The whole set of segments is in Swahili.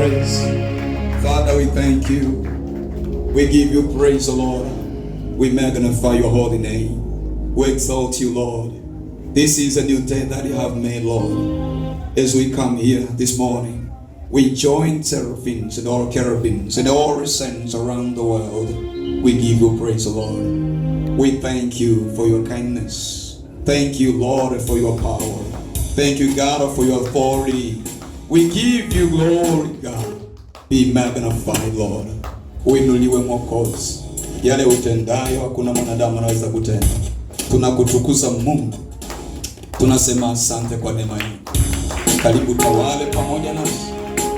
praise. Father, we thank you. We give you praise, O Lord. We magnify your holy name. We exalt you, Lord. This is a new day that you have made, Lord. As we come here this morning, we join seraphims and all cherubims and all saints around the world. We give you praise, O Lord. We thank you for your kindness. Thank you, Lord, for your power. Thank you, God, for your authority. We give you glory, God. Be magnified, Lord. Uinuliwe Mwokozi. Yale utendayo hakuna mwanadamu anaweza kutenda. Tunakutukuza Mungu. Tunasema asante kwa neema yako. Karibu tawale pamoja nasi.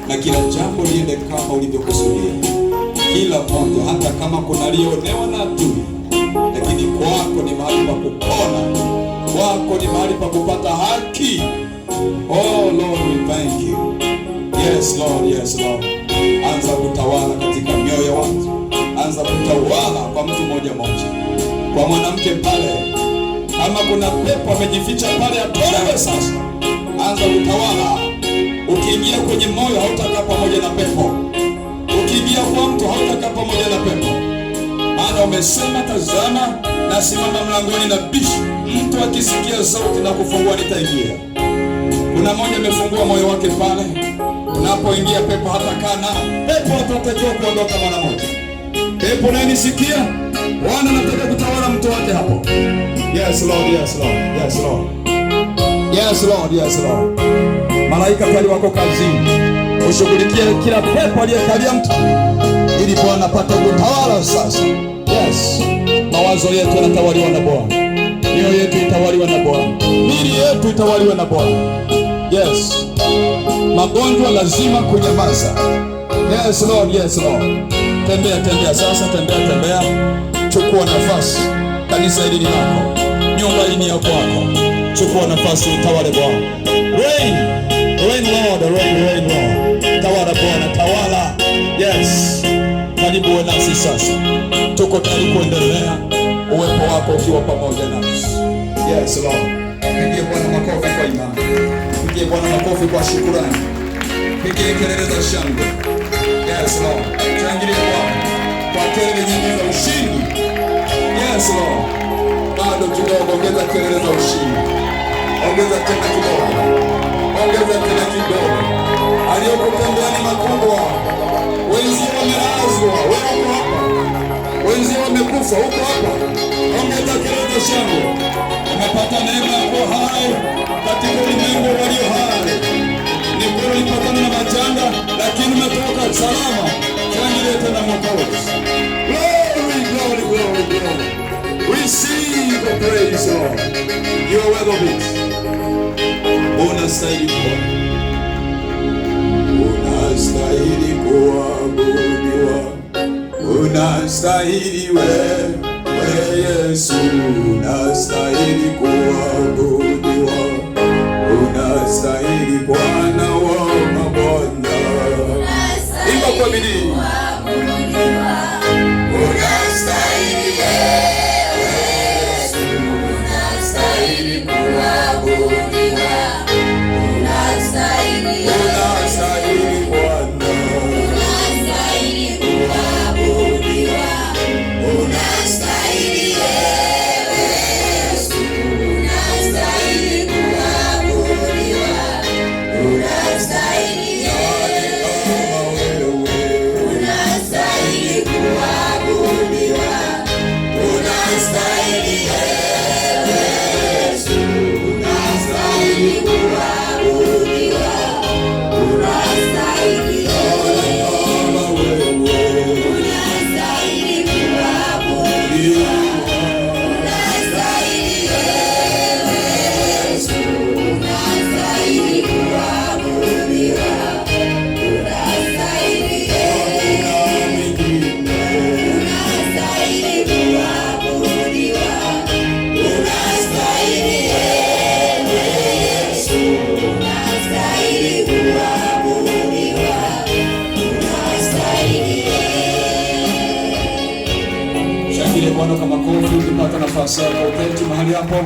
Na kila jambo liende kama ulivyokusudia. Kila moja, hata kama kuna alionewa na adui, lakini kwako ni mahali pa kupona. Kwako ni mahali pa kupata haki. Oh Lord, we thank you. Yes Lord, yes Lord. Anza kutawala katika mioyo ya watu. Anza kutawala kwa mtu mmoja mmoja. Kwa mwanamke pale, kama kuna pepo amejificha pale, atolewe sasa. Anza kutawala. Ukiingia kwenye moyo hautakaa pamoja na pepo. Ukiingia kwa mtu hautakaa pamoja na pepo. Maana umesema, tazama nasimama mlangoni na bisha. Mtu akisikia sauti na kufungua nitaingia. Kuna mmoja amefungua moyo wake pale. Unapoingia pepo hatakaa nao. Pepo atatakiwa kuondoka mara moja. Pepo unanisikia? Bwana anataka kutawala mtu wake hapo. Yes Lord, yes Lord, yes Lord. Yes Lord, yes Lord. Malaika pale wako kazini. Ushughulikie kila pepo aliyekalia mtu, ili Bwana apate kutawala sasa. Yes. Mawazo yetu yanatawaliwa na Bwana. Mioyo yetu itawaliwa na Bwana. Miili yetu itawaliwa na Bwana. Yes. Magonjwa lazima kunyamaza. Yes Lord, yes Lord. Tembea, tembea sasa, tembea, tembea. Chukua nafasi. Kanisa hili ni lako. Nyumba hii ni ya kwako. Chukua nafasi, utawale Bwana. Reign. Reign Lord, reign, reign Lord. Tawala Bwana, tawala. Yes. Karibu uwe nasi sasa. Tuko tayari kuendelea. Uwepo wako ukiwa pamoja nasi. Yes Lord. Pigie Bwana makofi kwa imani. Pigie Bwana makofi kwa shukrani. Pigie kelele za shangwe. Yes Lord. Shangilia Bwana kwa kelele nyingi za ushindi. Yes Lord. Bado kidogo, ongeza kelele za ushindi. Ongeza tena kidogo. Ongeza tena kidogo. Aliyokutembea ni makubwa. Wenzio wamelazwa, wewe uko hapa. Wenzio wamekufa, uko hapa. Ongeza kelele za shangwe. Umepata neema ya kuwa hai katika ulimwengu walio hai. Ni kweli ulipatana na majanga, lakini umetoka salama. Shangilia tena Mwokozi. Glory, glory, glory, glory. Receive the praise, Lord. You are worthy of it. Unastahili Bwana. Unastahili kuabudiwa. Unastahili wewe Yesu. Unastahili kuabudiwa. Unastahili Bwana wa mabwana. Imba kwa bidii. Unastahili wewe Yesu. Unastahili kuabudiwa. Unastahili Bwana. Unastahili kuabudiwa. Unastahili wewe Yesu. Unastahili kuabudiwa. Unastahili Bwana kwa makofi. Ukipata nafasi yako uketi mahali hapo.